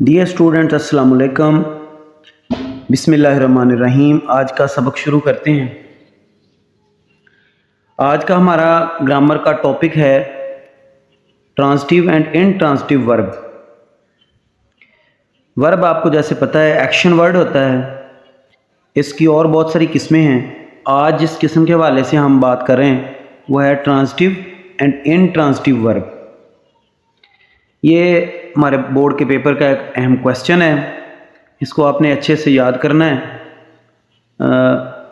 Dear students, अस्सलाम वालेकुम। बिस्मिल्लाहिर्रहमानिर्रहीम। आज का सबक शुरू करते हैं। आज का हमारा ग्रामर का टॉपिक है transitive and intransitive verb. Verb आपको जैसे पता है एक्शन वर्ड होता है। इसकी और बहुत सारी किस्में हैं। आज जिस किस्म के हवाले से हम बात कर रहे हैं वो है ट्रांसिटिव एंड इनट्रांसिटिव वर्ब। ये हमारे बोर्ड के पेपर का एक अहम क्वेश्चन है, इसको आपने अच्छे से याद करना है।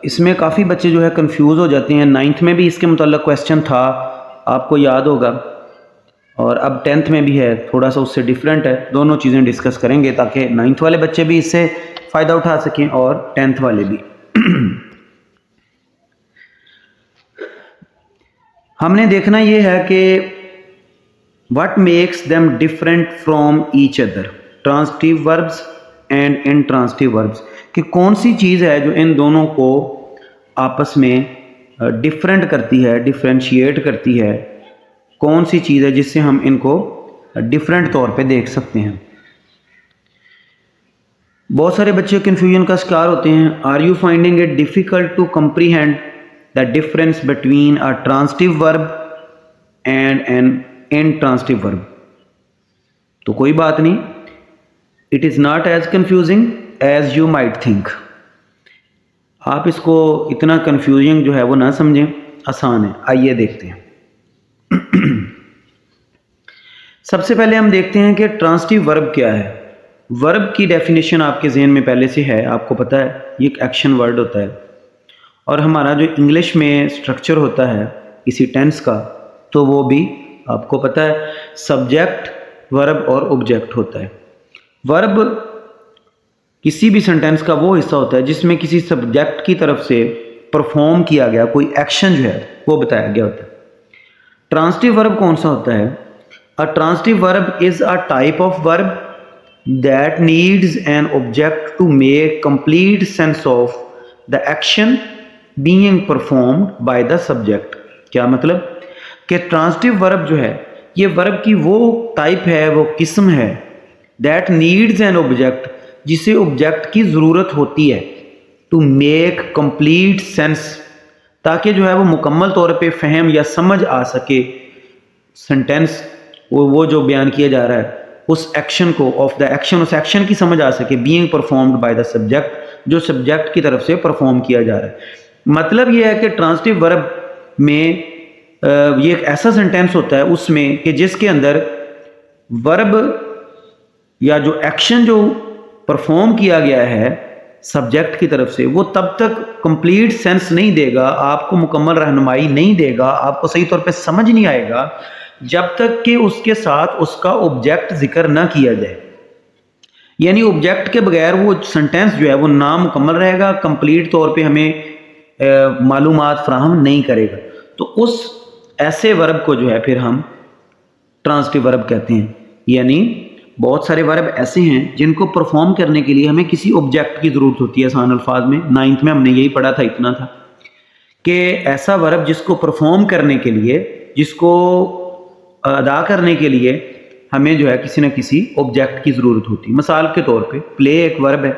इसमें काफ़ी बच्चे जो है कंफ्यूज हो जाते हैं। 9th में भी इसके मुताल्लिक़ क्वेश्चन था, आपको याद होगा, और अब 10th में भी है, थोड़ा सा उससे डिफरेंट है। दोनों चीज़ें डिस्कस करेंगे ताकि 9th वाले बच्चे भी इससे फ़ायदा उठा सकें और 10th वाले भी। हमने देखना ये है कि what makes them different from each other, transitive verbs and intransitive verbs, कि कौन सी चीज़ है जो इन दोनों को आपस में डिफरेंट करती है, डिफ्रेंशिएट करती है। कौन सी चीज़ है जिससे हम इनको डिफरेंट तौर पे देख सकते हैं। बहुत सारे बच्चे कन्फ्यूजन का शिकार होते हैं। Are you finding it difficult to comprehend the difference between a transitive verb and an intransitive verb? तो कोई बात नहीं, it is not as confusing as you might think. आप इसको इतना कंफ्यूजिंग जो है वो ना समझें, आसान है। आइए देखते हैं। सबसे पहले हम देखते हैं कि ट्रांसिटिव वर्ब क्या है। वर्ब की डेफिनेशन आपके जहन में पहले से है, आपको पता है ये एक एक्शन वर्ड होता है। और हमारा जो इंग्लिश में स्ट्रक्चर होता है किसी टेंस का, तो वो भी आपको पता है सब्जेक्ट, वर्ब और ऑब्जेक्ट होता है। वर्ब किसी भी सेंटेंस का वो हिस्सा होता है जिसमें किसी सब्जेक्ट की तरफ से परफॉर्म किया गया कोई एक्शन जो है वो बताया गया होता है। ट्रांसिटिव वर्ब कौन सा होता है? A transitive verb is a type of verb that needs an object to make complete sense of the action being performed by the subject. क्या मतलब कि ट्रांसिटिव वर्ब जो है ये वर्ब की वो टाइप है, वो किस्म है दैट नीड्स एन ऑब्जेक्ट, जिसे ऑब्जेक्ट की ज़रूरत होती है, टू मेक कंप्लीट सेंस, ताकि जो है वो मुकम्मल तौर पे फहम या समझ आ सके सेंटेंस, वो जो बयान किया जा रहा है उस एक्शन को, ऑफ द एक्शन, उस एक्शन की समझ आ सके, being performed by the subject, जो सब्जेक्ट की तरफ से परफॉर्म किया जा रहा है। मतलब ये है कि ट्रांसिटिव वर्ब में ये एक ऐसा सेंटेंस होता है उसमें कि जिसके अंदर वर्ब या जो एक्शन जो परफॉर्म किया गया है सब्जेक्ट की तरफ से, वो तब तक कंप्लीट सेंस नहीं देगा, आपको मुकम्मल रहनुमाई नहीं देगा, आपको सही तौर पे समझ नहीं आएगा जब तक कि उसके साथ उसका ऑब्जेक्ट जिक्र ना किया जाए। यानी ऑब्जेक्ट के बगैर वो सेंटेंस जो है वो नामुकम्मल रहेगा, कंप्लीट तौर पे हमें मालूमात फ्राहम नहीं करेगा। तो उस ऐसे वर्ब को जो है फिर हम ट्रांसिटिव वर्ब कहते हैं। यानी बहुत सारे वर्ब ऐसे हैं जिनको परफॉर्म करने के लिए हमें किसी ऑब्जेक्ट की ज़रूरत होती है। आसान अल्फाज में 9th में हमने यही पढ़ा था, इतना था कि ऐसा वर्ब जिसको परफॉर्म करने के लिए, जिसको अदा करने के लिए हमें जो है किसी न किसी ऑब्जेक्ट की ज़रूरत होती है। मिसाल के तौर पे प्ले एक वर्ब है।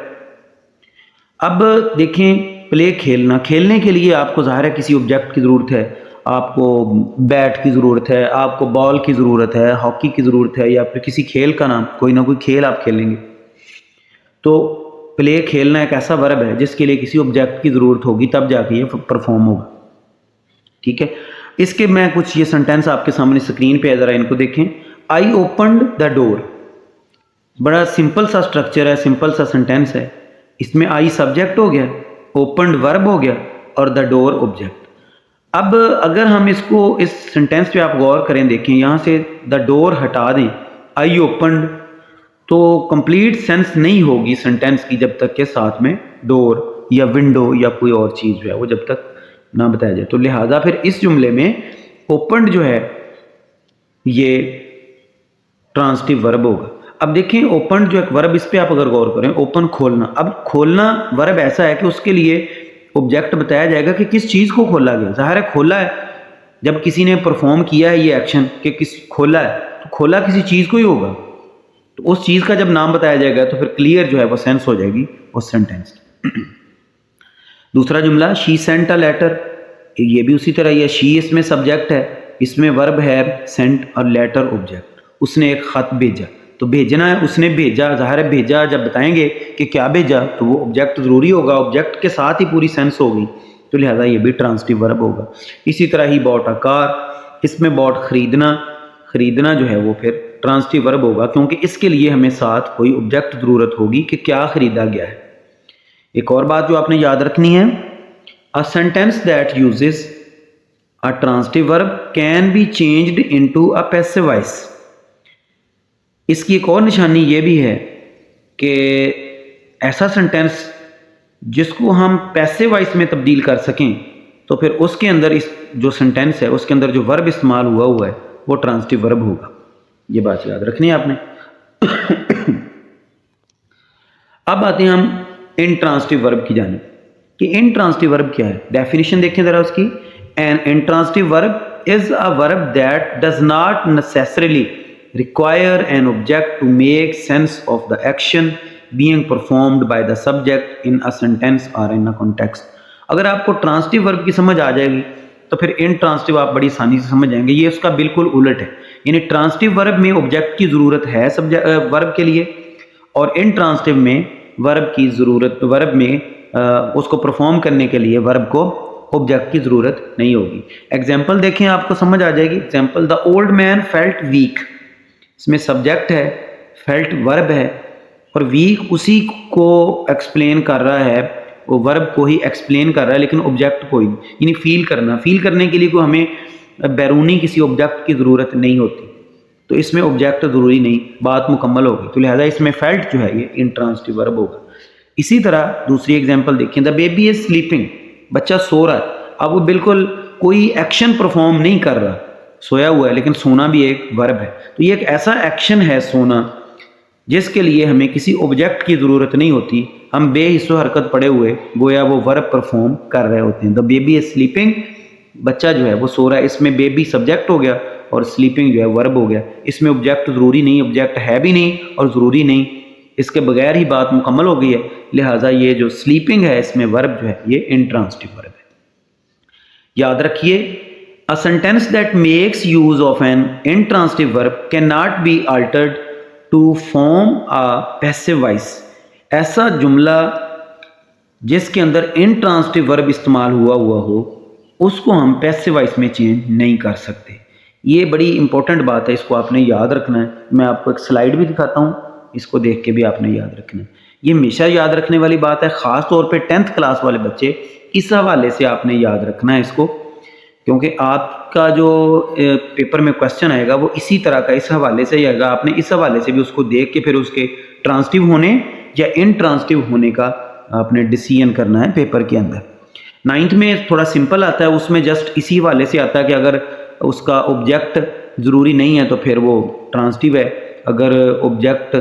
अब देखें, प्ले खेलना, खेलने के लिए आपको ज़ाहिर है किसी ऑब्जेक्ट की ज़रूरत है। आपको बैट की ज़रूरत है, आपको बॉल की ज़रूरत है, हॉकी की ज़रूरत है, या फिर किसी खेल का नाम, कोई ना कोई खेल आप खेलेंगे। तो प्ले खेलना एक ऐसा वर्ब है जिसके लिए किसी ऑब्जेक्ट की ज़रूरत होगी, तब जाके ये परफॉर्म होगा। ठीक है, इसके मैं कुछ ये सेंटेंस आपके सामने स्क्रीन पे है, ज़रा इनको देखें। आई ओपन्ड द डोर, बड़ा सिंपल सा स्ट्रक्चर है, सिंपल सा सेंटेंस है। इसमें आई सब्जेक्ट हो गया, ओपन्ड वर्ब हो गया और द डोर ऑब्जेक्ट। अब अगर हम इसको, इस सेंटेंस पे आप गौर करें, देखें, यहाँ से द डोर हटा दें, आई ओपन्ड, तो कंप्लीट सेंस नहीं होगी सेंटेंस की जब तक के साथ में डोर या विंडो या कोई और चीज़ जो है वो जब तक ना बताया जाए। तो लिहाजा फिर इस जुमले में ओपन्ड जो है ये ट्रांसिटिव वर्ब होगा। अब देखें, ओपन्ड जो एक वर्ब, इस पर आप अगर गौर करें, ओपन खोलना। अब खोलना वर्ब ऐसा है कि उसके लिए ऑब्जेक्ट बताया जाएगा कि किस चीज़ को खोला गया। ज़ाहिर है खोला है, जब किसी ने परफॉर्म किया है ये एक्शन कि किस खोला है, तो खोला किसी चीज़ को ही होगा। तो उस चीज़ का जब नाम बताया जाएगा तो फिर क्लियर जो है वो सेंस हो जाएगी उस सेंटेंस की। दूसरा जुमला, शी सेंट अ लेटर, ये भी उसी तरह ही है। शी इसमें सब्जेक्ट है, इसमें वर्ब है सेंट और लेटर ऑब्जेक्ट। उसने एक ख़त भेजा, तो भेजना है, उसने भेजा, ज़ाहिर है भेजा जब बताएंगे कि क्या भेजा तो वो ऑब्जेक्ट ज़रूरी होगा, ऑब्जेक्ट के साथ ही पूरी सेंस होगी, तो लिहाजा ये भी ट्रांसिटिव वर्ब होगा। इसी तरह ही बॉट अ कार, इसमें बॉट खरीदना, खरीदना जो है वो फिर ट्रांसिटिव वर्ब होगा, क्योंकि इसके लिए हमें साथ कोई ऑब्जेक्ट ज़रूरत होगी कि क्या ख़रीदा गया है। एक और बात जो आपने याद रखनी है, a sentence that uses a transitive verb can be changed into a passive voice. इसकी एक और निशानी ये भी है कि ऐसा सेंटेंस जिसको हम पैसिव वॉइस में तब्दील कर सकें, तो फिर उसके अंदर इस जो सेंटेंस है उसके अंदर जो वर्ब इस्तेमाल हुआ है वो ट्रांसिटिव वर्ब होगा। ये बात याद रखनी है आपने। अब आते हैं हम इंट्रांसिटिव वर्ब की जानिब कि इंट्रांसिटिव वर्ब क्या है। डेफिनेशन देखें जरा उसकी। An intransitive verb is a verb that does not necessarily require an object to make sense of the action being performed by the subject in a sentence or in a context। अगर आपको transitive verb की समझ आ जाएगी तो फिर intransitive आप बड़ी आसानी से समझ जाएंगे। ये उसका बिल्कुल उलट है, यानी ट्रांसिटिव वर्ब में ऑब्जेक्ट की ज़रूरत है सब्जेक्ट वर्ब के लिए, और इंट्रांसिटिव में वर्ब की ज़रूरत, वर्ब में उसको परफॉर्म करने के लिए वर्ब को ऑब्जेक्ट की ज़रूरत नहीं होगी। एग्जाम्पल देखें आपको समझ आ जाएगी। Example, the old man felt weak, इसमें सब्जेक्ट है, फेल्ट वर्ब है, और वीक उसी को एक्सप्लेन कर रहा है, वो वर्ब को ही एक्सप्लेन कर रहा है, लेकिन ऑब्जेक्ट को ही, यानी फील करना। फील करने के लिए को हमें बैरूनी किसी ऑब्जेक्ट की ज़रूरत नहीं होती, तो इसमें ऑब्जेक्ट ज़रूरी नहीं, बात मुकम्मल होगी, तो लिहाजा इसमें फेल्ट जो है ये इंट्रांसिटिव वर्ब होगा। इसी तरह दूसरी एग्जाम्पल देखिए, द बेबी इज स्लीपिंग, बच्चा सो रहा है। अब वो बिल्कुल कोई एक्शन परफॉर्म नहीं कर रहा, सोया हुआ है, लेकिन सोना भी एक वर्ब है। तो ये एक ऐसा एक्शन है सोना जिसके लिए हमें किसी ऑब्जेक्ट की ज़रूरत नहीं होती, हम बेहिस्सो हरकत पड़े हुए गोया वो वर्ब परफॉर्म कर रहे होते हैं। द बेबी इज स्लीपिंग, बच्चा जो है वो सो रहा है, इसमें बेबी सब्जेक्ट हो गया और स्लीपिंग जो है वर्ब हो गया। इसमें ऑब्जेक्ट ज़रूरी नहीं, ऑब्जेक्ट है भी नहीं और ज़रूरी नहीं, इसके बगैर ही बात मुकम्मल हो गई है। लिहाजा ये जो स्लीपिंग है इसमें वर्ब जो है ये इंट्रांसिटिव वर्ब है। याद रखिए, a sentence that makes use of an intransitive verb cannot be altered to form a passive voice। ऐसा जुमला जिसके अंदर इंट्रांसिटिव वर्ब इस्तेमाल हुआ हो उसको हम पैसिव वॉइस में चेंज नहीं कर सकते। ये बड़ी इंपॉर्टेंट बात है, इसको आपने याद रखना है। मैं आपको एक स्लाइड भी दिखाता हूँ, इसको देख के भी आपने याद रखना है। ये हमेशा याद रखने वाली बात है, ख़ास तौर पे 10th क्लास वाले बच्चे, इस हवाले से आपने याद रखना है इसको, क्योंकि आपका जो पेपर में क्वेश्चन आएगा वो इसी तरह का इस हवाले से ही आएगा। आपने इस हवाले से भी उसको देख के फिर उसके ट्रांसिटिव होने या इंट्रांसिटिव होने का आपने डिसीजन करना है पेपर के अंदर। 9th में थोड़ा सिंपल आता है, उसमें जस्ट इसी हवाले से आता है कि अगर उसका ऑब्जेक्ट ज़रूरी नहीं है तो फिर वो ट्रांसिटिव है, अगर ऑब्जेक्ट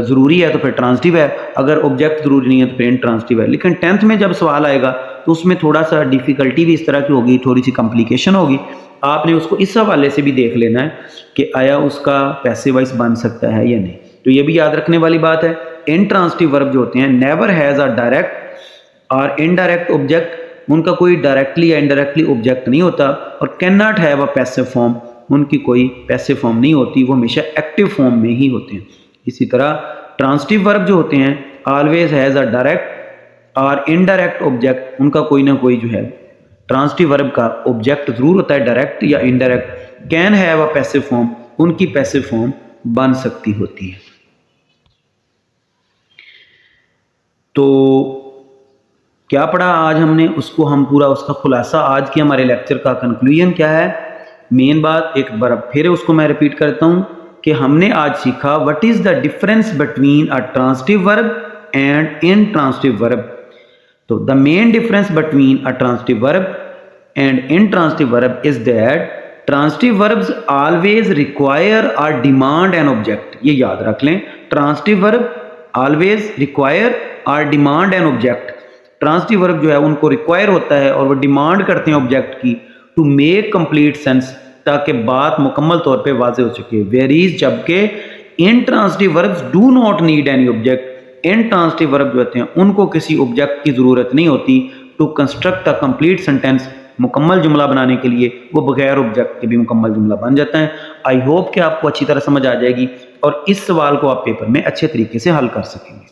ज़रूरी है तो फिर ट्रांसिटिव है, अगर ऑब्जेक्ट ज़रूरी नहीं है तो फिर इंट्रांसिटिव है। लेकिन 10th में जब सवाल आएगा तो उसमें थोड़ा सा डिफ़िकल्टी भी इस तरह की होगी, थोड़ी सी कॉम्प्लिकेशन होगी। आपने उसको इस हवाले से भी देख लेना है कि आया उसका पैसिव वॉइस बन सकता है या नहीं। तो ये भी याद रखने वाली बात है। इंट्रांसिटिव वर्ब जो होते हैं नेवर हैज़ अ डायरेक्ट और इनडायरेक्ट ऑब्जेक्ट, उनका कोई डायरेक्टली या इनडायरेक्टली ऑब्जेक्ट नहीं होता, और can not have a passive form, उनकी कोई पैसिव फॉर्म नहीं होती, वो हमेशा एक्टिव फॉर्म में ही होते हैं। इसी तरह ट्रांसिटिव वर्ब जो होते हैं ऑलवेज हैज़ अ डायरेक्ट और इनडायरेक्ट ऑब्जेक्ट, उनका कोई ना कोई जो है ट्रांसिटिव वर्ब का ऑब्जेक्ट जरूर होता है, डायरेक्ट या indirect. Can have a passive form, उनकी पैसिव फॉर्म बन सकती होती है। तो क्या पढ़ा आज हमने, उसको हम पूरा उसका खुलासा, आज की हमारे लेक्चर का कंक्लूजन क्या है। मेन बात एक बार फिर उसको मैं रिपीट करता हूँ कि हमने आज सीखा what is the difference between a transitive verb and intransitive verb. तो the main difference between a transitive verb and intransitive verb is that transitive verbs always require or demand an object। ये याद रख लें, transitive verb always require or demand an object। transitive verb जो है उनको require होता है और वो डिमांड करते हैं ऑब्जेक्ट की to make complete sense, ताकि बात मुकम्मल तौर पे वाज़ेह हो सके। वेरीज जबकि intransitive verbs do not need any object. Intransitive verb जो होते हैं उनको किसी ऑब्जेक्ट की ज़रूरत नहीं होती to construct a complete sentence, मुकम्मल जुमला बनाने के लिए वो बगैर ऑब्जेक्ट के भी मुकम्मल जुमला बन जाता है। आई होप कि आपको अच्छी तरह समझ आ जाएगी और इस सवाल को आप पेपर में अच्छे तरीके से हल कर सकेंगे।